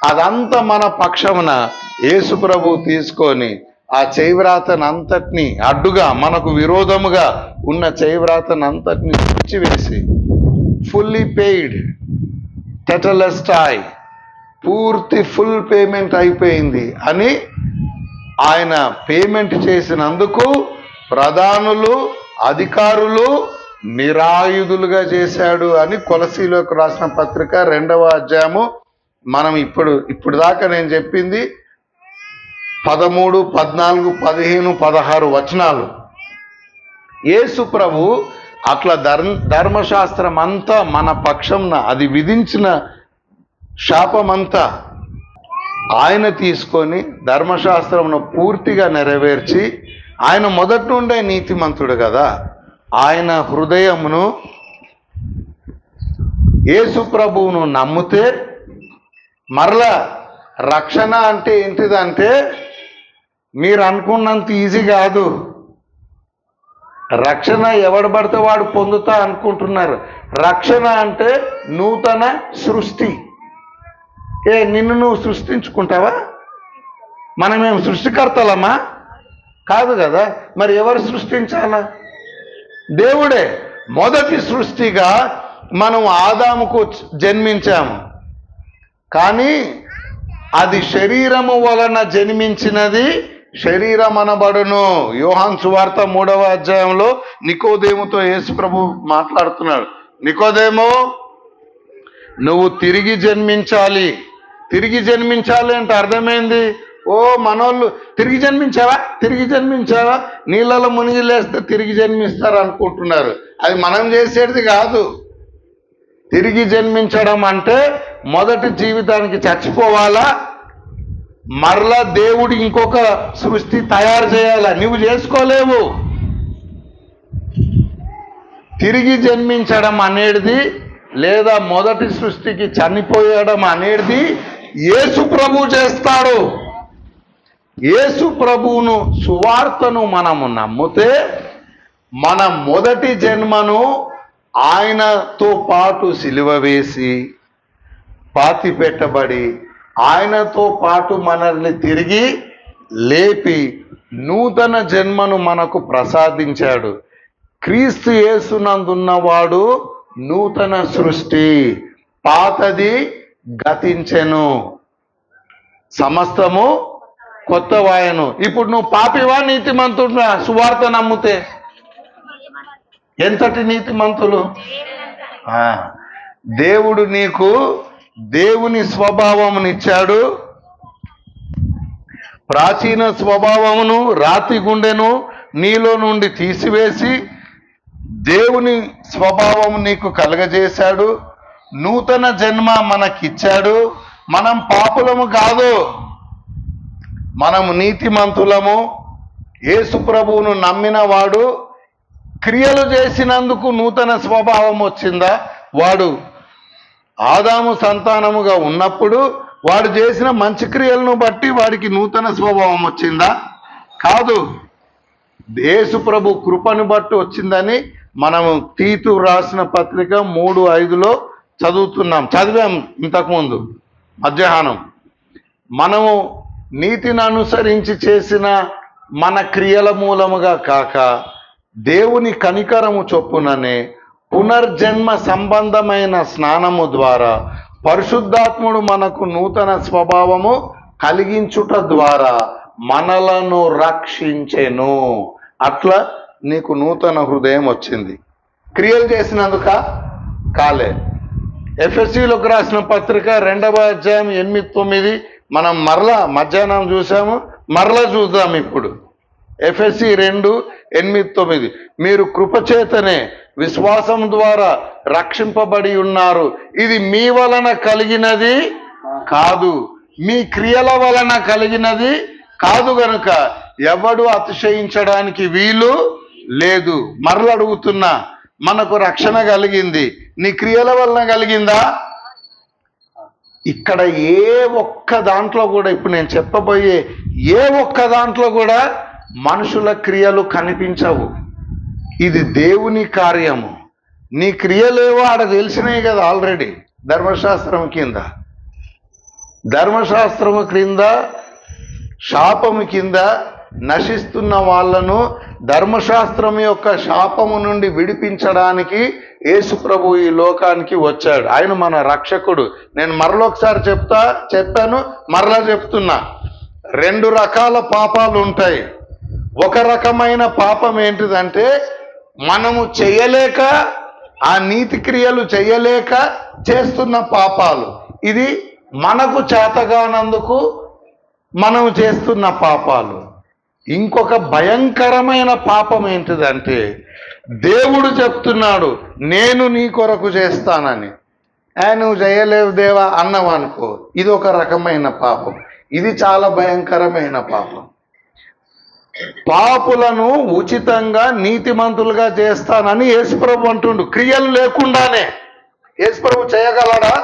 అదంతా మన పక్షమున యేసు ప్రభు తీసుకొని ఆ చేవ్రాతనంతటిని అడ్డుగా మనకు విరోధముగా ఉన్న చేవ్రాతనంతటిని విడిచివేసి ఫుల్లీ పెయిడ్ టెటలెస్టాయ్, పూర్తి ఫుల్ పేమెంట్ అయిపోయింది అని ఆయన పేమెంట్ చేసినందుకు ప్రధానులు అధికారులు నిరాయుధులుగా చేశాడు అని కొలసీలోకి రాసిన పత్రిక 2వ అధ్యాయము మనం ఇప్పుడు దాకా నేను చెప్పింది 13, 14, 15, 16 వచనాలు. యేసు ప్రభు అట్లా ధర్మశాస్త్రం అంతా మన పక్షంన అది విధించిన శాపమంతా ఆయన తీసుకొని ధర్మశాస్త్రమును పూర్తిగా నెరవేర్చి, ఆయన మొదటి నుండే నీతిమంతుడు కదా, ఆయన హృదయమును యేసు ప్రభువును నమ్మితే మరలా రక్షణ అంటే ఏంటిదంటే మీరు అనుకున్నంత ఈజీ కాదు. రక్షణ ఎవడు పడితే వాడు పొందుతా అనుకుంటున్నారు. రక్షణ అంటే నూతన సృష్టి. నిన్ను నువ్వు సృష్టించుకుంటావా? మనమేం సృష్టికర్తలమా? కాదు కదా. మరి ఎవరు సృష్టించాలా? దేవుడే. మొదటి సృష్టిగా మనం ఆదాముకు జన్మించాము, కానీ అది శరీరము వలన జన్మించినది శరీరం అనబడును. యోహాను సువార్త 3వ అధ్యాయంలో నికోదేముతో యేసు ప్రభు మాట్లాడుతున్నాడు. నికోదేము, నువ్వు తిరిగి జన్మించాలి. తిరిగి జన్మించాలి అంటే అర్థమైంది. మనోళ్ళు తిరిగి జన్మించావా నీళ్ళలో మునిగి లేస్తే తిరిగి జన్మిస్తారు అనుకుంటున్నారు. అది మనం చేసేది కాదు. తిరిగి జన్మించడం అంటే మొదటి జీవితానికి చచ్చిపోవాలా, మరలా దేవుడు ఇంకొక సృష్టి తయారు చేయాలా. నువ్వు చేసుకోలేవు. తిరిగి జన్మించడం అనేది లేదా మొదటి సృష్టికి చనిపోయడం అనేది యేసు ప్రభు చేస్తాడు. యేసు ప్రభువును సువార్తను మనము నమ్మితే మన మొదటి జన్మను ఆయనతో పాటు సిలువ వేసి పాతి పెట్టబడి ఆయనతో పాటు మనల్ని తిరిగి లేపి నూతన జన్మను మనకు ప్రసాదించాడు. క్రీస్తు యేసునందున్నవాడు నూతన సృష్టి, పాతది గతించెను, సమస్తము కొత్తవాయను. ఇప్పుడు నువ్వు పాపివా నీతిమంతుడువా? సువార్త నమ్మితే ఎంతటి నీతిమంతులు? దేవుడు నీకు దేవుని స్వభావమునిచ్చాడు. ప్రాచీన స్వభావమును రాతి గుండెను నీలో నుండి తీసివేసి దేవుని స్వభావము నీకు కలగజేశాడు. నూతన జన్మ మనకిచ్చాడు. మనం పాపులము కాదు, మనము నీతిమంతులము. యేసు ప్రభువును నమ్మిన వాడు క్రియలు చేసినందుకు నూతన స్వభావం వచ్చిందా? వాడు ఆదాము సంతానముగా ఉన్నప్పుడు వాడు చేసిన మంచి క్రియలను బట్టి వాడికి నూతన స్వభావం వచ్చిందా? కాదు. యేసు ప్రభు కృపను బట్టి వచ్చిందని మనము తీతు రాసిన పత్రిక 3:5లో చదివాం ఇంతకుముందు మధ్యాహ్నం. మనము నీతిని అనుసరించి చేసిన మన క్రియల మూలముగా కాక దేవుని కనికరము చొప్పుననే పునర్జన్మ సంబంధమైన స్నానము ద్వారా పరిశుద్ధాత్ముడు మనకు నూతన స్వభావము కలిగించుట ద్వారా మనలను రక్షించెను. అట్లా నీకు నూతన హృదయం వచ్చింది. క్రియలు చేసినందుక కాలే. ఎఫెసీలకు రాసిన పత్రిక 2వ అధ్యాయం 8-9 మనం మరలా మధ్యాహ్నం చూసాము, మరలా చూద్దాం ఇప్పుడు. ఎఫెసీ 2:8-9 మీరు కృపచేతనే విశ్వాసం ద్వారా రక్షింపబడి ఉన్నారు. ఇది మీ వలన కలిగినది కాదు, మీ క్రియల వలన కలిగినది కాదు, గనుక ఎవడు అతిశయించడానికి వీలు లేదు. మరల అడుగుతున్నా, మనకు రక్షణ కలిగింది, నీ క్రియల వలన కలిగిందా? ఇక్కడ ఏ ఒక్క దాంట్లో కూడా, ఇప్పుడు నేను చెప్పబోయే ఏ ఒక్క దాంట్లో కూడా మనుషుల క్రియలు కనిపించవు. ఇది దేవుని కార్యము. నీ క్రియలేవో ఆడ తెలిసినాయి కదా ఆల్రెడీ ధర్మశాస్త్రం కింద. ధర్మశాస్త్రము క్రింద, శాపము కింద నశిస్తున్న వాళ్ళను ధర్మశాస్త్రం యొక్క శాపము నుండి విడిపించడానికి యేసు ప్రభు ఈ లోకానికి వచ్చాడు. ఆయన మన రక్షకుడు. నేను మరొకసారి చెప్పాను, మరలా చెప్తున్నా. 2 రకాల పాపాలు ఉంటాయి. ఒక రకమైన పాపం ఏంటిదంటే, మనము చేయలేక, ఆ నీతి క్రియలు చేయలేక చేస్తున్న పాపాలు. ఇది మనకు చేతగానందుకు మనం చేస్తున్న పాపాలు. ఇంకొక భయంకరమైన పాపం ఏంటిదంటే, దేవుడు చెప్తున్నాడు నేను నీ కొరకు చేస్తానని, నువ్వు చేయలేవు దేవా అన్నవనుకో, ఇది ఒక రకమైన పాపం. ఇది చాలా భయంకరమైన పాపం. పాపులను ఉచితంగా నీతిమంతులుగా చేస్తానని యేసుప్రభు అంటుండు. క్రియలు లేకుండానే. యేసుప్రభు చేయగలడా?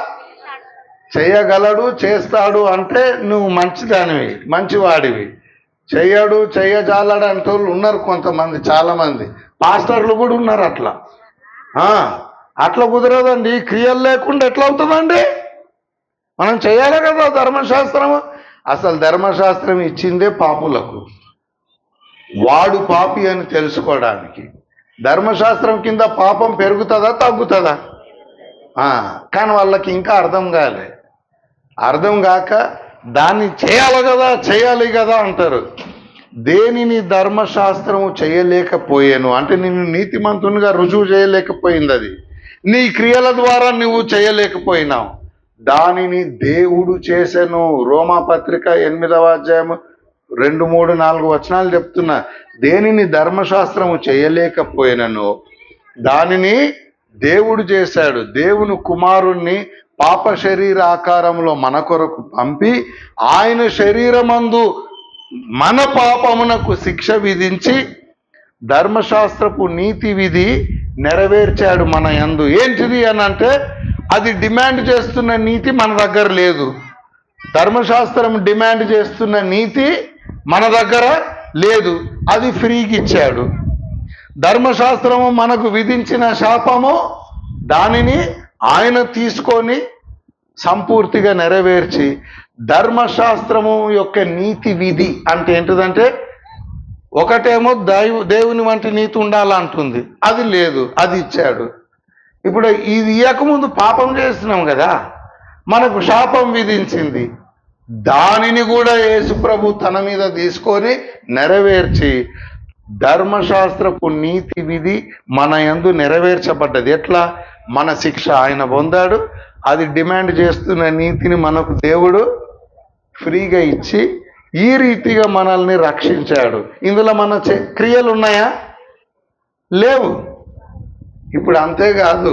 చేయగలడు, చేస్తాడు. అంటే నువ్వు మంచిదానివి, మంచివాడివి. చెయ్యడు, చెయ్యజాలడు అంటే వాళ్ళు ఉన్నారు కొంతమంది, చాలామంది. పాస్టర్లు కూడా ఉన్నారు అట్లా. అట్లా కుదరదండి. క్రియలు లేకుండా ఎట్లా అవుతుందండి? మనం చేయాలి కదా ధర్మశాస్త్రము. అసలు ధర్మశాస్త్రం ఇచ్చిందే పాపులకు, వాడు పాపి అని తెలుసుకోవడానికి. ధర్మశాస్త్రం కింద పాపం పెరుగుతుందా తగ్గుతుందా? కానీ వాళ్ళకి ఇంకా అర్థం కాలే. అర్థం కాక దాన్ని చేయాలి కదా అంటారు. దేనిని ధర్మశాస్త్రము చేయలేకపోయాను అంటే నిన్ను నీతిమంతునిగా రుజువు చేయలేకపోయింది. అది నీ క్రియల ద్వారా నువ్వు చేయలేకపోయినావు. దానిని దేవుడు చేసెను. రోమాపత్రిక 8వ అధ్యాయము 2, 3, 4 వచనాలు చెప్తున్నా. దేనిని ధర్మశాస్త్రము చేయలేకపోయినను దానిని దేవుడు చేశాడు. దేవుని కుమారుణ్ణి పాప శరీర ఆకారంలో మన కొరకు పంపి, ఆయన శరీరమందు మన పాపమునకు శిక్ష విధించి ధర్మశాస్త్రపు నీతి విధి నెరవేర్చాడు మన యందు. ఏంటిది అని అంటే, అది డిమాండ్ చేస్తున్న నీతి మన దగ్గర లేదు. ధర్మశాస్త్రం డిమాండ్ చేస్తున్న నీతి మన దగ్గర లేదు. అది ఫ్రీగా ఇచ్చాడు. ధర్మశాస్త్రము మనకు విధించిన శాపము, దానిని ఆయన తీసుకొని సంపూర్తిగా నెరవేర్చి, ధర్మశాస్త్రము యొక్క నీతి విధి అంటే ఏంటిదంటే, ఒకటేమో దేవుని వంటి నీతి ఉండాలంటుంది, అది లేదు, అది ఇచ్చాడు. ఇప్పుడు ఇది ఇయ్యకముందు పాపం చేస్తున్నాం కదా, మనకు శాపం విధించింది. దానిని కూడా యేసు ప్రభు తన మీద తీసుకొని నెరవేర్చి, ధర్మశాస్త్రపు నీతి విధి మన యందు నెరవేర్చబడ్డది. ఎట్లా? మన శిక్ష ఆయన పొందాడు. అది డిమాండ్ చేస్తున్న నీతిని మనకు దేవుడు ఫ్రీగా ఇచ్చి ఈ రీతిగా మనల్ని రక్షించాడు. ఇందులో మన క్రియలు ఉన్నాయా? లేవు. ఇప్పుడు అంతేకాదు,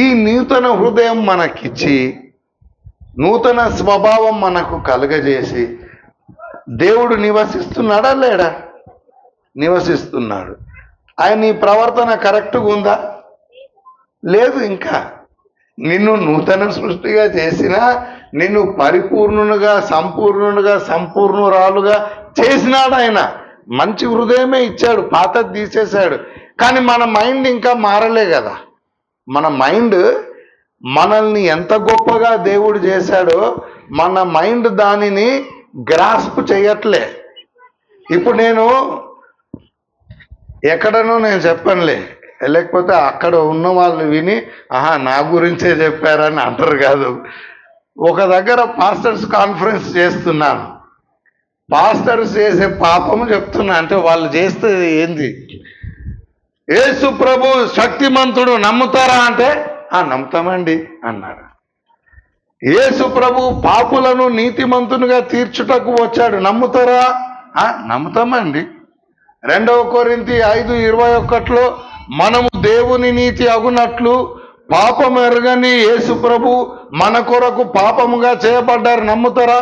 ఈ నూతన హృదయం మనకిచ్చి, నూతన స్వభావం మనకు కలుగజేసి, దేవుడు నివసిస్తున్నాడా లేడా? నివసిస్తున్నాడు. ఆయన నీ ప్రవర్తన కరెక్ట్గా ఉందా? లేదు. ఇంకా నిన్ను నూతన సృష్టిగా చేసినా, నిన్ను పరిపూర్ణునిగా, సంపూర్ణురాలుగా చేసినాడు ఆయన. మంచి హృదయమే ఇచ్చాడు, పాతది తీసేశాడు. కానీ మన మైండ్ ఇంకా మారలే కదా. మన మైండ్ మనల్ని ఎంత గొప్పగా దేవుడు చేశాడో మన మైండ్ దానిని గ్రాస్ప్ చేయట్లే. ఇప్పుడు నేను ఎక్కడనో నేను చెప్పనులే, లేకపోతే అక్కడ ఉన్న వాళ్ళు విని నా గురించే చెప్పారని అంటారు కాదు. ఒక దగ్గర పాస్టర్స్ కాన్ఫరెన్స్ చేస్తున్నాను. పాస్టర్స్ చేసే పాపము చెప్తున్నా. అంటే వాళ్ళు చేస్తే ఏంది? యేసు ప్రభు శక్తిమంతుడు, నమ్ముతారా అంటే నమ్ముతామండి అన్నారు. యేసు ప్రభు పాపులను నీతిమంతునిగా తీర్చుటకు వచ్చాడు, నమ్ముతారా? నమ్ముతామండి. 2 కొరింథీ 5:21 మనము దేవుని నీతి అగునట్లు పాపం ఎరగని యేసు ప్రభు మన కొరకు పాపముగా చేయబడ్డారు, నమ్ముతారా?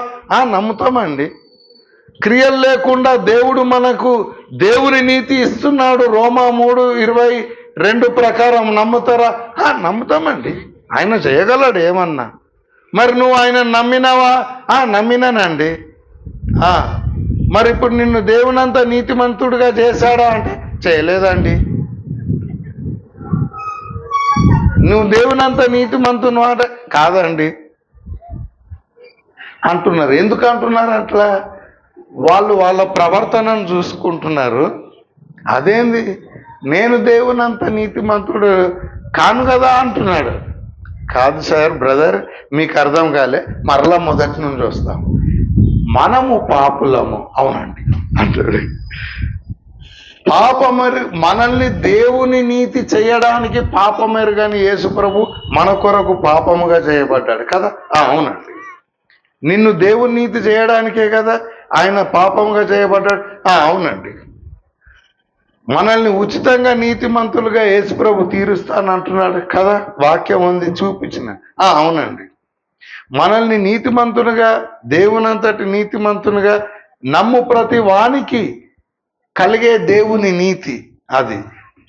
నమ్ముతామండి. క్రియలు లేకుండా దేవుడు మనకు దేవుని నీతి ఇస్తున్నాడు, రోమా 3:22 ప్రకారం, నమ్ముతారా? నమ్ముతామండి. ఆయన చేయగలడు ఏమన్నా. మరి నువ్వు ఆయన నమ్మినావా? నమ్మినానండి. మరి ఇప్పుడు నిన్ను దేవునంతా నీతిమంతుడిగా చేశాడా అంటే చేయలేదండి. నువ్వు దేవునంతా నీతిమంతుడు అంటే కాదండి. అంటున్నారు. ఎందుకు అంటున్నారు అట్లా? వాళ్ళు వాళ్ళ ప్రవర్తనను చూసుకుంటున్నారు. అదేంది, నేను దేవునంత నీతిమంతుడు కాను కదా అంటున్నాడు. కాదు సార్, బ్రదర్, మీకు అర్థం కాలే, మరలా మొదటి నుంచి వస్తాం. మనము పాపులము, అవునండి అంటాడు. మనల్ని దేవుని నీతి చేయడానికి పాపమెరుగని యేసు ప్రభు మన కొరకు పాపముగా చేయబడ్డాడు కదా. అవునండి, నిన్ను దేవుని నీతి చేయడానికే కదా ఆయన పాపముగా చేయబడ్డాడు. అవునండి, మనల్ని ఉచితంగా నీతిమంతులుగా యేసు ప్రభు తీరుస్తానంటున్నాడు కదా, వాక్యం ఉంది చూపించిన. అవునండి, మనల్ని నీతిమంతునిగా, దేవునంతటి నీతిమంతునిగా నమ్ము ప్రతి వానికి కలిగే దేవుని నీతి, అది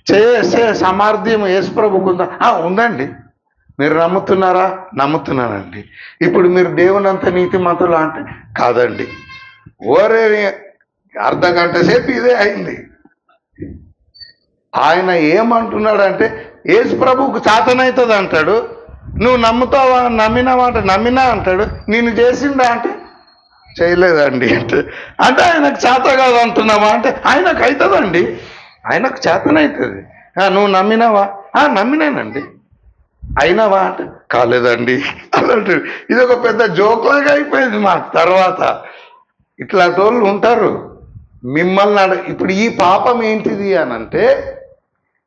చేసే సామర్థ్యం యేసు ప్రభుకు ఉందా? ఉందండి. మీరు నమ్ముతున్నారా? నమ్ముతున్నానండి. ఇప్పుడు మీరు దేవునంత నీతిమంతులు అంటే కాదండి. ఓరే, అర్ధగంట సేపు ఇదే అయింది. ఆయన ఏమంటున్నాడంటే యేసు ప్రభువుకు చేతనవుతుంది అంటాడు. నువ్వు నమ్ముతావా? నమ్మినావా అంటే నమ్మినా అంటాడు. నేను చేసిండా అంటే చేయలేదండి అంటే ఆయనకు చేత కాదు అంటున్నావా అంటే ఆయనకు అవుతుందండి, ఆయనకు చేతనవుతుంది. నువ్వు నమ్మినావా? నమ్మినానండి. అయినావా అంటే కాలేదండి అన్నట్టు. ఇది ఒక పెద్ద జోక్లాగా అయిపోయింది. మా తర్వాత ఇట్లాంటి వాళ్ళు ఉంటారు. మిమ్మల్ని ఇప్పుడు ఈ పాపం ఏంటిది అనంటే,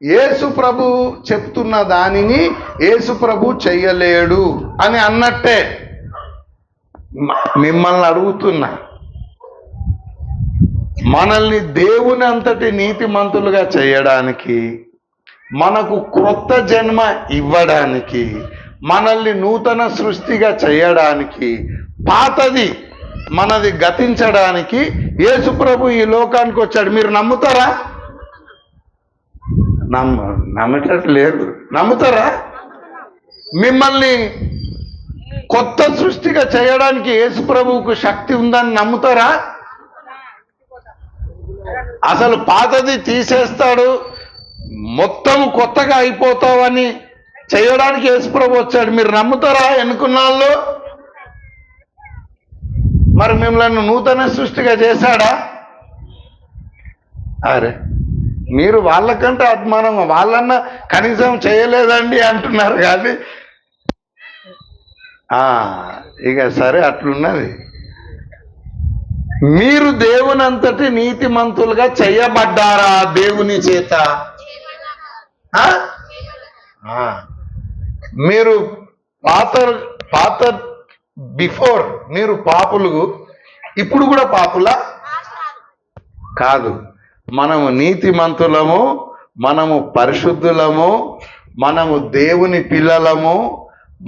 యేసు ప్రభు చెప్తున్న దానిని యేసు ప్రభు చెయ్యలేడు అని అన్నట్టే. మిమ్మల్ని అడుగుతున్నా, మనల్ని దేవుని అంతటి నీతిమంతులుగా చేయడానికి, మనకు క్రొత్త జన్మ ఇవ్వడానికి, మనల్ని నూతన సృష్టిగా చేయడానికి, పాతది మనది గతించడానికి యేసు ప్రభు ఈ లోకానికి వచ్చాడు. మీరు నమ్ముతారా? నమ్మేటట్లేదు. నమ్ముతారా? మిమ్మల్ని కొత్త సృష్టిగా చేయడానికి యేసు ప్రభువుకు శక్తి ఉందని నమ్ముతారా? అసలు పాతది తీసేస్తాడు, మొత్తం కొత్తగా అయిపోతావని చేయడానికి యేసు ప్రభు వచ్చాడు. మీరు నమ్ముతారా? ఎన్నుకున్న వాళ్ళు మరి మిమ్మల్ని నూతన సృష్టిగా చేశాడా? అరే, మీరు వాళ్ళకంటే అభిమానం, వాళ్ళన్నా కనీసం చేయలేదండి అంటున్నారు. కానీ ఇక సరే, అట్లున్నది. మీరు దేవునంతటి నీతిమంతులుగా చేయబడ్డారా దేవుని చేత? మీరు పాత బిఫోర్ మీరు పాపులు, ఇప్పుడు కూడా పాపులా? కాదు, మనము నీతిమంతులము, మనము పరిశుద్ధులము, మనము దేవుని పిల్లలము.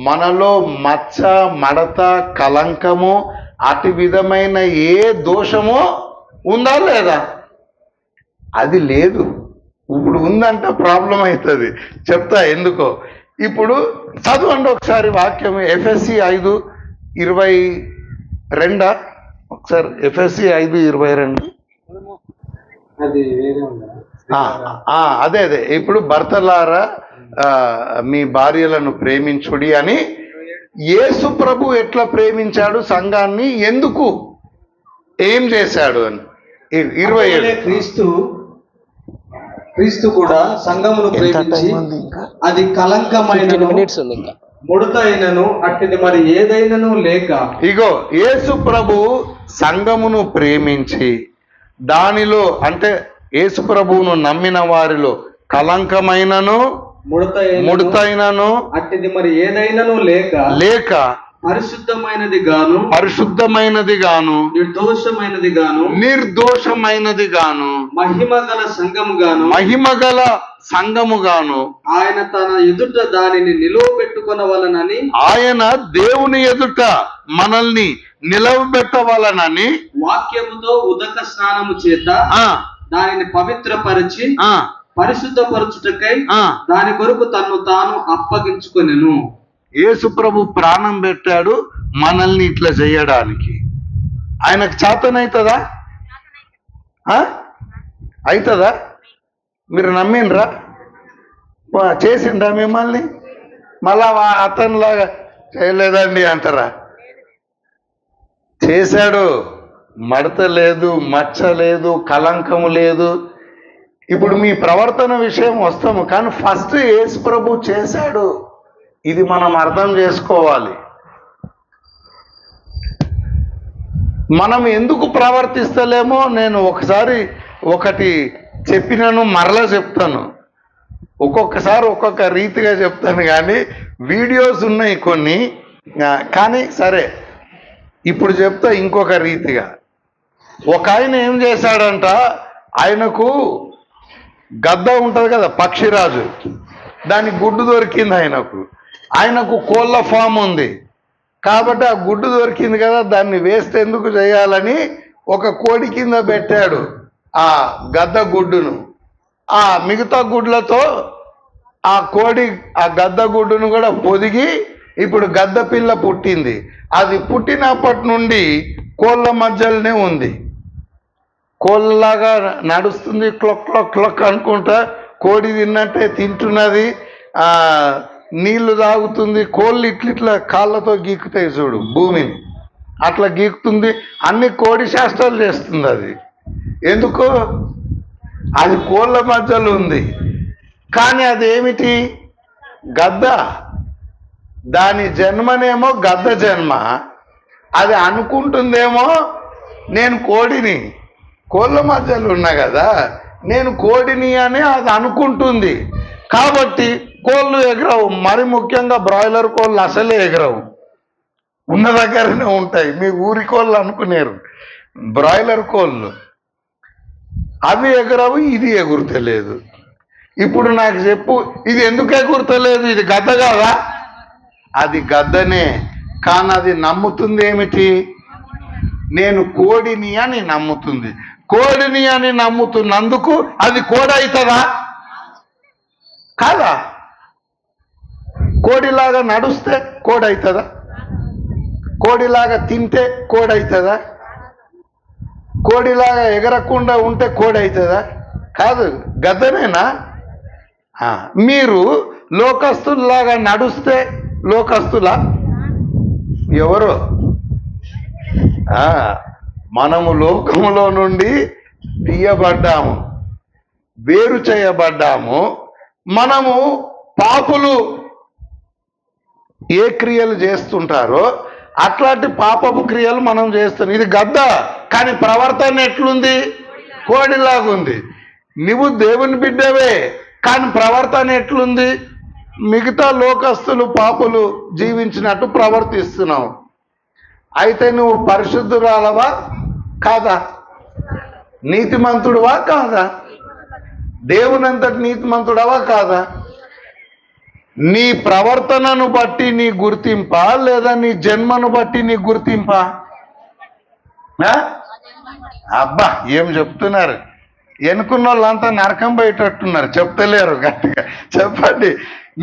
మనలో మచ్చ, మడత, కలంకము, అటు విధమైన ఏ దోషమో ఉందా లేదా? అది లేదు. ఇప్పుడు ఉందంటే ప్రాబ్లం అవుతుంది. చెప్తా ఎందుకో. ఇప్పుడు చదవండి ఒకసారి వాక్యం. ఎఫ్ఎస్సి 5:22. ఒకసారి ఎఫ్ఎస్సి 5:22. అదే ఇప్పుడు భర్తలారా మీ భార్యలను ప్రేమించుడి అని యేసు ప్రభు ఎట్లా ప్రేమించాడు సంఘాన్ని, ఎందుకు, ఏం చేశాడు అని 27. క్రీస్తు కూడా సంఘమును ప్రేమించి అది కలంకమైనను ముడతైనను అట్టిది మరి ఏదైనను లేక. ఇగో యేసు ప్రభు సంఘమును ప్రేమించి దానిలో అంటే యేసు ప్రభువును నమ్మిన వారిలో కలంకమైనను ముడతైనను అట్టిది మరి ఏదైనను లేక పరిశుద్ధమైనది గాను నిర్దోషమైనది గాను మహిమగల సంఘము గాను ఆయన తన ఎదుట దానిని నిలువబెట్టుకొనవలనని, ఆయన దేవుని ఎదుట మనల్ని నిలవబెట్టవలనని వాక్యముతో ఉదక స్నానము చేత దానిని పవిత్రపరిచి పరిశుద్ధపరచుటకై దాని కొరకు తన్ను తాను అప్పగించుకొనెను. యేసు ప్రభు ప్రాణం పెట్టాడు మనల్ని ఇట్లా చేయడానికి. ఆయనకు చేతనవుతుందా? అవుతుందా? మీరు నమ్మినరా? చేసిండ్రా మిమ్మల్ని? మళ్ళా అతనిలాగా చేయలేదండి అంటారా? చేశాడు. మడత లేదు, మచ్చ లేదు, కలంకము లేదు. ఇప్పుడు మీ ప్రవర్తన విషయం వస్తాము, కానీ ఫస్ట్ యేసు ప్రభు చేశాడు. ఇది మనం అర్థం చేసుకోవాలి. మనం ఎందుకు ప్రవర్తిస్తలేమో నేను ఒకటి చెప్పినాను, మరలా చెప్తాను. ఒక్కొక్కసారి ఒక్కొక్క రీతిగా చెప్తాను, కానీ వీడియోస్ ఉన్నాయి కొన్ని. కానీ సరే, ఇప్పుడు చెప్తా ఇంకొక రీతిగా. ఒక ఆయన ఏం చేశాడంట, ఆయనకు గద్ద ఉంటుంది కదా, పక్షిరాజు, దాని గుడ్డు దొరికింది ఆయనకు కోళ్ళ ఫామ్ ఉంది కాబట్టి ఆ గుడ్డు దొరికింది కదా, దాన్ని వేస్ట్ ఎందుకు చేయాలని ఒక కోడి కింద పెట్టాడు ఆ గద్ద గుడ్డును. ఆ మిగతా గుడ్లతో ఆ గద్ద గుడ్డును కూడా పొదిగి ఇప్పుడు గద్ద పిల్ల పుట్టింది. అది పుట్టినప్పటి నుండి కోళ్ళ మధ్యలోనే ఉంది. కోళ్ళలాగా నడుస్తుంది, క్లొక్ క్లొక్ క్లొక్ అనుకుంటా, కోడి తిన్నట్టే తింటున్నది, నీళ్లు తాగుతుంది. కోళ్ళు ఇట్లిట్లా కాళ్ళతో గీకుతాయి చూడు భూమిని, అట్లా గీకుతుంది. అన్ని కోడి శాస్త్రాలు చేస్తుంది అది. ఎందుకు? అది కోళ్ళ మధ్యలో ఉంది. కానీ అదేమిటి? గద్ద. దాని జన్మనేమో గద్ద జన్మ. అది అనుకుంటుందేమో నేను కోడిని, కోళ్ళ మధ్యలో ఉన్నా కదా, నేను కోడిని అని అది అనుకుంటుంది. కాబట్టి కోళ్ళు ఎగరవు. మరి ముఖ్యంగా బ్రాయిలర్ కోళ్ళు అసలే ఎగరవు, ఉన్న దగ్గరనే ఉంటాయి. మీ ఊరి కోళ్ళు అనుకునేరు బ్రాయిలర్ కోళ్ళు, అవి ఎగరవు, ఇది ఎగురుతలేదు. ఇప్పుడు నాకు చెప్పు, ఇది ఎందుకు ఎగురుతలేదు? ఇది గద్ద కాదా? అది గద్దనే, కానీ అది నమ్ముతుంది ఏమిటి? నేను కోడిని అని నమ్ముతుంది. కోడిని అని నమ్ముతున్నందుకు అది కోడి అవుతుందా? కాదా? కోడిలాగా నడుస్తే కోడి అవుతుందా? కోడిలాగా తింటే కోడి అవుతుందా? కోడిలాగా ఎగరకుండా ఉంటే కోడి అవుతుందా? కాదు, గద్దనేనా? మీరు లోకస్తుల్లాగా నడుస్తే లోకస్తులా? ఎవరు? మనము లోకములో నుండి తీయబడ్డాము, వేరు చేయబడ్డాము. మనము పాపులు ఏ క్రియలు చేస్తుంటారో అట్లాంటి పాపపు క్రియలు మనం చేస్తున్నాం. ఇది గద్ద, కానీ ప్రవర్తన ఎట్లుంది? కోడిలాగుంది. నువ్వు దేవుని బిడ్డవే, కానీ ప్రవర్తన ఎట్లుంది? మిగతా లోకస్తులు పాపులు జీవించినట్టు ప్రవర్తిస్తున్నావు. అయితే నువ్వు పరిశుద్ధురాలవా కాదా? నీతిమంతుడువా కాదా? దేవునంతటి నీతిమంతుడవా కాదా? నీ ప్రవర్తనను బట్టి నీ గుర్తింపా, లేదా నీ జన్మను బట్టి నీ గుర్తింపా? అబ్బా, ఏం చెప్తున్నారు? ఎన్నుకున్న వాళ్ళంతా నరకం పోయేటట్టున్నారు, చెప్తలేరు గట్టిగా. చెప్పండి,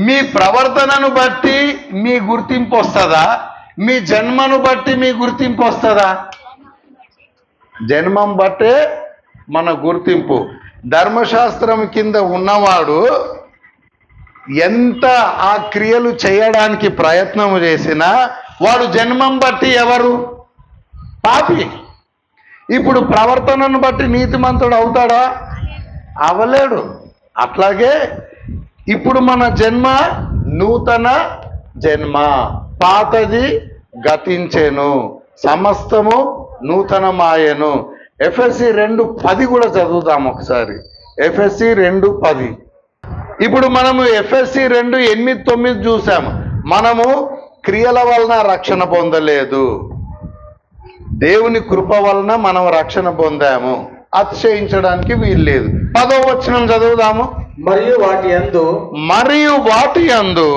మీ ప్రవర్తనను బట్టి మీ గుర్తింపు వస్తుందా? మీ జన్మను బట్టి మీ గుర్తింపు వస్తుందా? జన్మం బట్టే మన గుర్తింపు. ధర్మశాస్త్రం కింద ఉన్నవాడు ఎంత ఆ క్రియలు చేయడానికి ప్రయత్నం చేసినా వాడు జన్మం బట్టి ఎవరు? పాపి. ఇప్పుడు ప్రవర్తనను బట్టి నీతిమంతుడు అవుతాడా? అవలేడు. అట్లాగే ఇప్పుడు మన జన్మ నూతన జన్మ, పాతది గతించెను, సమస్తము నూతనమాయెను. ఎఫ్ఎస్సి 2:10 కూడా చదువుదాం ఒకసారి. ఎఫ్ఎస్సి 2:10. ఇప్పుడు మనము ఎఫ్ఎస్సి 2:8-9 చూసాము. మనము క్రియల వలన రక్షణ పొందలేదు, దేవుని కృప వలన మనం రక్షణ పొందాము. అతిశయించడానికి వీల్లేదు. 10వ వచనం చదువుదాము. మరియు వాటి యందు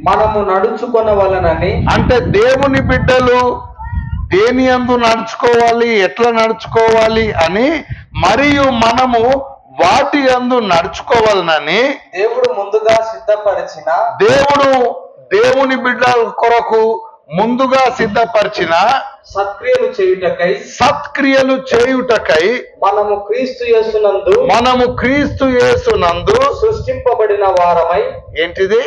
మనము నడుచుకొనవలెనని. అంటే దేవుని బిడ్డలు దేని యందు నడుచుకోవాలి, ఎట్లా నడుచుకోవాలి అని, మరియు మనము వాటి యందు నడుచుకోవాలనని దేవుని బిడ్డల కొరకు ముందుగా సిద్ధపరిచిన సత్క్రియలు చేయుటకై మనము క్రీస్తు యేసునందు సృష్టింపబడిన వారమై. ఏంటిది?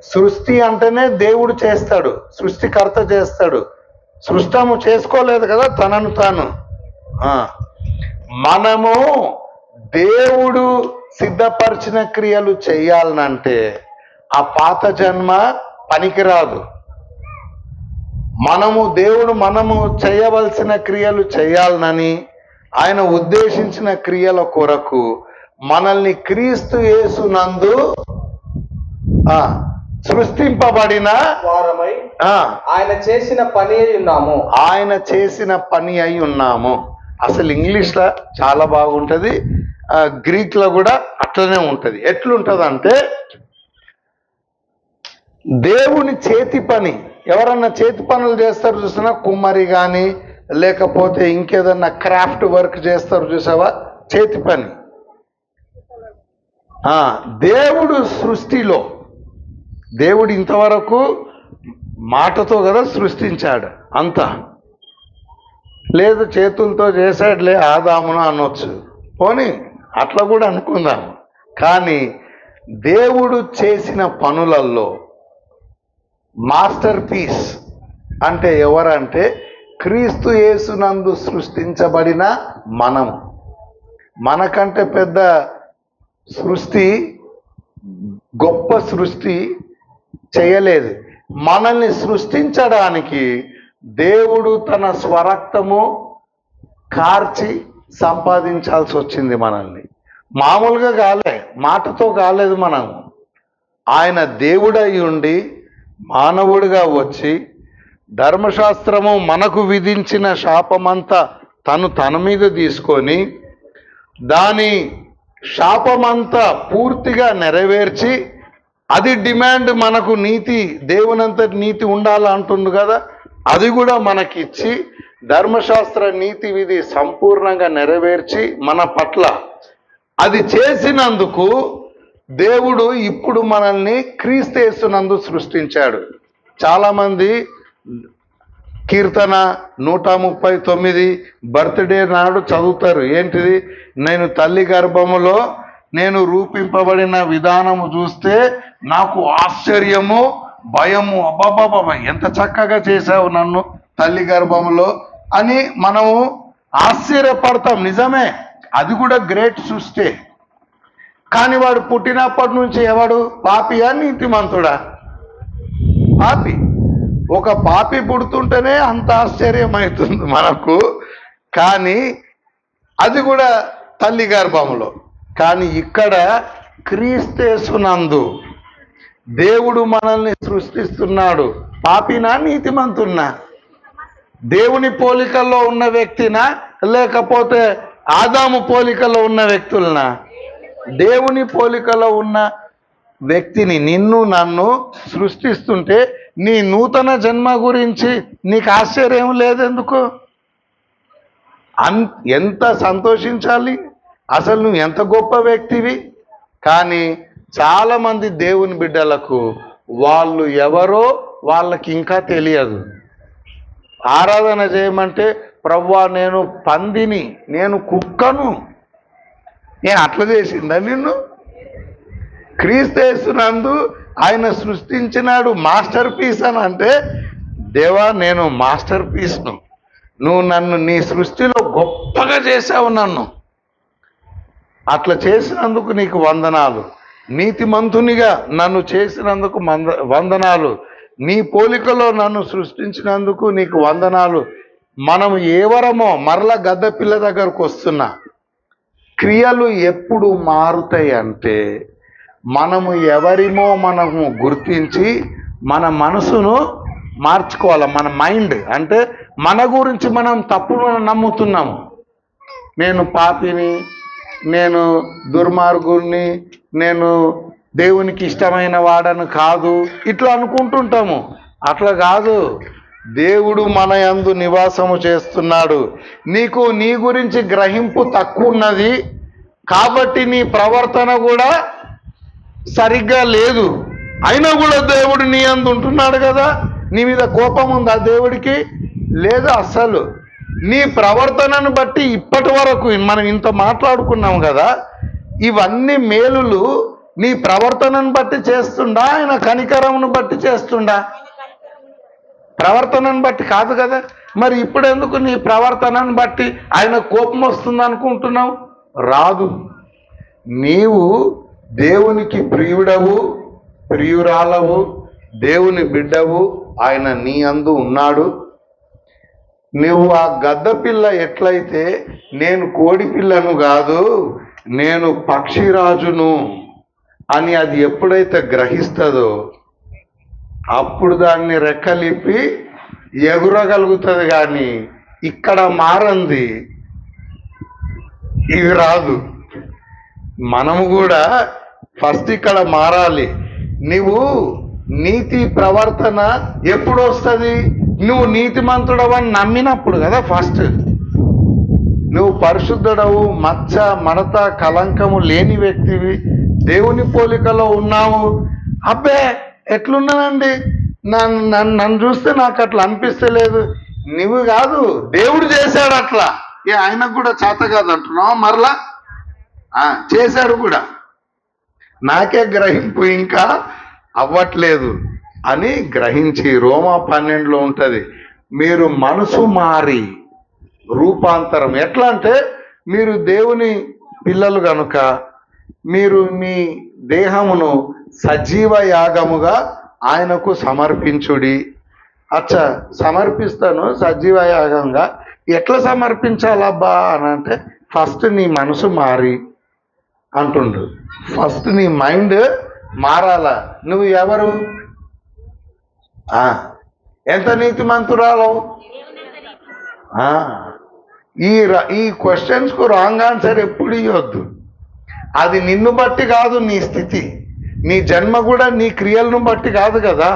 సృష్టి అంటేనే దేవుడు చేస్తాడు, సృష్టికర్త చేస్తాడు. సృష్టము చేసుకోలేదు కదా తనను తాను. మనము దేవుడు సిద్ధపరిచిన క్రియలు చేయాలనంటే ఆ పాత జన్మ పనికిరాదు. మనము చేయవలసిన క్రియలు చేయాలనని ఆయన ఉద్దేశించిన క్రియల కొరకు మనల్ని క్రీస్తు యేసునందు సృష్టింపబడిన వారమై ఆయన చేసిన పని అయి ఉన్నాము. అసలు ఇంగ్లీష్లో చాలా బాగుంటది, గ్రీక్లో కూడా అట్లనే ఉంటది. ఎట్లుంటది అంటే దేవుని చేతి పని. ఎవరన్నా చేతి పనులు చేస్తారు చూసినా, కుమ్మరి కానీ లేకపోతే ఇంకేదన్నా క్రాఫ్ట్ వర్క్ చేస్తారు చూసావా, చేతి పని. దేవుడు సృష్టిలో దేవుడు ఇంతవరకు మాటతో కదా సృష్టించాడు, అంతా లేదు చేతులతో చేశాడులే ఆదామును అనొచ్చు, పోనీ అట్లా కూడా అనుకుందాం. కానీ దేవుడు చేసిన పనులలో మాస్టర్ పీస్ అంటే ఎవరంటే క్రీస్తు యేసునందు సృష్టించబడిన మనము. మనకంటే పెద్ద సృష్టి, గొప్ప సృష్టి చేయలేదు. మనల్ని సృష్టించడానికి దేవుడు తన స్వరక్తము కార్చి సంపాదించాల్సి వచ్చింది మనల్ని. మామూలుగా కాలే, మాటతో కాలేదు. మనము ఆయన దేవుడై ఉండి మానవుడిగా వచ్చి ధర్మశాస్త్రము మనకు విధించిన శాపమంతా తన మీద తీసుకొని దాని శాపమంతా పూర్తిగా నెరవేర్చి, అది డిమాండ్ మనకు నీతి, దేవునంతటి నీతి ఉండాలంటుంది కదా, అది కూడా మనకిచ్చి ధర్మశాస్త్ర నీతి విధి సంపూర్ణంగా నెరవేర్చి మన పట్ల అది చేసినందుకు దేవుడు ఇప్పుడు మనల్ని క్రీస్తు యేసునందు సృష్టించాడు. చాలామంది కీర్తన 139 బర్త్డే నాడు చదువుతారు. ఏంటిది? నేను తల్లి గర్భములో నేను రూపింపబడిన విధానము చూస్తే నాకు ఆశ్చర్యము, భయము, అబ్బాబాబా ఎంత చక్కగా చేశావు నన్ను తల్లి గర్భములో అని మనము ఆశ్చర్యపడతాం. నిజమే, అది కూడా గ్రేట్ సృష్టి. కానీ వాడు పుట్టినప్పటి నుంచి ఎవడు పాపియా నీతిమంతుడా? పాపి. ఒక పాపి పుడుతుంటేనే అంత ఆశ్చర్యం అవుతుంది మనకు, కానీ అది కూడా తల్లి గర్భంలో. కానీ ఇక్కడ క్రీస్తేసునందు దేవుడు మనల్ని సృష్టిస్తున్నాడు. పాపినా నీతిమంతున్నా? దేవుని పోలికల్లో ఉన్న వ్యక్తినా లేకపోతే ఆదాము పోలికలో ఉన్న వ్యక్తులనా? దేవుని పోలికలో ఉన్న వ్యక్తిని, నిన్ను నన్ను సృష్టిస్తుంటే నీ నూతన జన్మ గురించి నీకు ఆశ్చర్యం లేదెందుకు? ఎంత సంతోషించాలి, అసలు నువ్వు ఎంత గొప్ప వ్యక్తివి. కానీ చాలామంది దేవుని బిడ్డలకు వాళ్ళు ఎవరో వాళ్ళకి ఇంకా తెలియదు. ఆరాధన చేయమంటే ప్రభువా నేను పందిని, నేను కుక్కను, నేను అట్లా చేసిందా నిన్ను? క్రీస్తేసునందు ఆయన సృష్టించినాడు మాస్టర్ పీస్ అని అంటే, దేవా నేను మాస్టర్ పీస్ను, నువ్వు నన్ను నీ సృష్టిలో గొప్పగా చేశావు, నన్ను అట్లా చేసినందుకు నీకు వందనాలు, నీతిమంతునిగా నన్ను చేసినందుకు వందనాలు, నీ పోలికలో నన్ను సృష్టించినందుకు నీకు వందనాలు. మనం ఎవరమో మరలా గద్ద పిల్ల దగ్గరకు వస్తున్నా. క్రియలు ఎప్పుడు మారుతాయి అంటే మనము ఎవరిమో మనము గుర్తించి మన మనసును మార్చుకోవాలి. మన మైండ్ అంటే మన గురించి మనం తప్పును నమ్ముతున్నాము. నేను పాపిని, నేను దుర్మార్గుణ్ణి, నేను దేవునికి ఇష్టమైన వాడను కాదు, ఇట్లా అనుకుంటుంటాము. అట్లా కాదు, దేవుడు మన యందు నివాసము చేస్తున్నాడు. నీకు నీ గురించి గ్రహింపు తక్కువ ఉన్నది కాబట్టి నీ ప్రవర్తన కూడా సరిగ్గా లేదు. అయినా కూడా దేవుడు నీ యందు ఉంటున్నాడు కదా. నీ మీద కోపం ఉందా దేవుడికి? లేదు అస్సలు. నీ ప్రవర్తనను బట్టి ఇప్పటి వరకు మనం ఇంత మాట్లాడుకున్నాం కదా, ఇవన్నీ మేలులు నీ ప్రవర్తనను బట్టి చేస్తుండా, ఆయన కనికరమును బట్టి చేస్తుండా? ప్రవర్తనను బట్టి కాదు కదా. మరి ఇప్పుడు ఎందుకు నీ ప్రవర్తనను బట్టి ఆయన కోపం వస్తుంది అనుకుంటున్నావు? రాదు. నీవు దేవునికి ప్రియుడవు, ప్రియురాలవు, దేవుని బిడ్డవు, ఆయన నీ అందు ఉన్నాడు. నువ్వు ఆ గద్ద పిల్ల ఎట్లయితే నేను కోడి పిల్లను కాదు, నేను పక్షిరాజును అని అది ఎప్పుడైతే గ్రహిస్తుందో అప్పుడు దాన్ని రెక్కలిప్పి ఎగురగలుగుతుంది. కానీ ఇక్కడ మారంది ఇది రాదు. మనము కూడా ఫస్ట్ ఇక్కడ మారాలి. నువ్వు నీతి ప్రవర్తన ఎప్పుడు వస్తుంది? నువ్వు నీతిమంతుడవని నమ్మినప్పుడు కదా. ఫస్ట్ నువ్వు పరిశుద్ధుడవు, మచ్చ మడత కలంకము లేని వ్యక్తివి, దేవుని పోలికలో ఉన్నావు. అబ్బే ఎట్లున్నానండి, నన్ను చూస్తే నాకు అట్లా అనిపిస్తలేదు. నువ్వు కాదు, దేవుడు చేశాడు అట్లా. ఆయనకు కూడా చేత కాదు అంటున్నావు మరలా? చేశాడు కూడా. నాకే గ్రహింపు ఇంకా అవ్వట్లేదు అని గ్రహించి, రోమా 12లో ఉంటుంది, మీరు మనసు మారి రూపాంతరం. ఎట్లా అంటే మీరు దేవుని పిల్లలు కనుక మీరు మీ దేహమును సజీవ యాగముగా ఆయనకు సమర్పించుడి. అచ్చా, సమర్పిస్తాను సజీవ యాగంగా. ఎట్లా సమర్పించాలబ్బా అని అంటే ఫస్ట్ నీ మనసు మారి అంటుండు. ఫస్ట్ నీ మైండ్ మారాలా. నువ్వు ఎవరు? ఎంత నీతిమంతురాలవు? ఈ క్వశ్చన్స్కు రాంగ్ ఆన్సర్ ఎప్పుడు ఇవ్వద్దు. అది నిన్ను బట్టి కాదు, నీ స్థితి, నీ జన్మ కూడా నీ క్రియలను బట్టి కాదు కదా,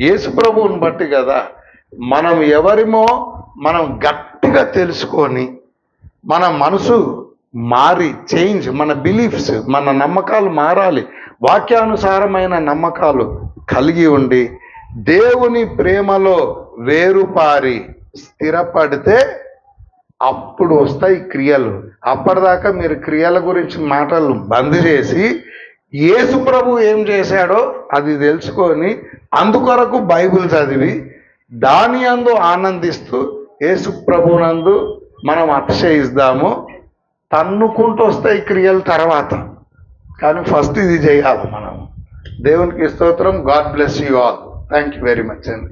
యేసు ప్రభువుని బట్టి కదా. మనం ఎవరిమో మనం గట్టిగా తెలుసుకొని మన మనసు మారి చేంజ్, మన బిలీఫ్స్, మన నమ్మకాలు మారాలి. వాక్యానుసారమైన నమ్మకాలు కలిగి ఉండి దేవుని ప్రేమలో వేరుపారి స్థిరపడితే అప్పుడు వస్తాయి క్రియలు. అప్పటిదాకా మీరు క్రియల గురించి మాటలు బంద్ చేసి యేసు ప్రభు ఏం చేశాడో అది తెలుసుకొని అందుకొరకు బైబిల్ చదివి దాని యందు ఆనందిస్తూ యేసు ప్రభునందు మనం అతిశయిద్దాము. తన్నుకుంటూ వస్తాయి క్రియలు తర్వాత. కానీ ఫస్ట్ ఇది చేయాలి మనం. దేవునికి స్తోత్రం. God bless you all. Thank you very much అండి.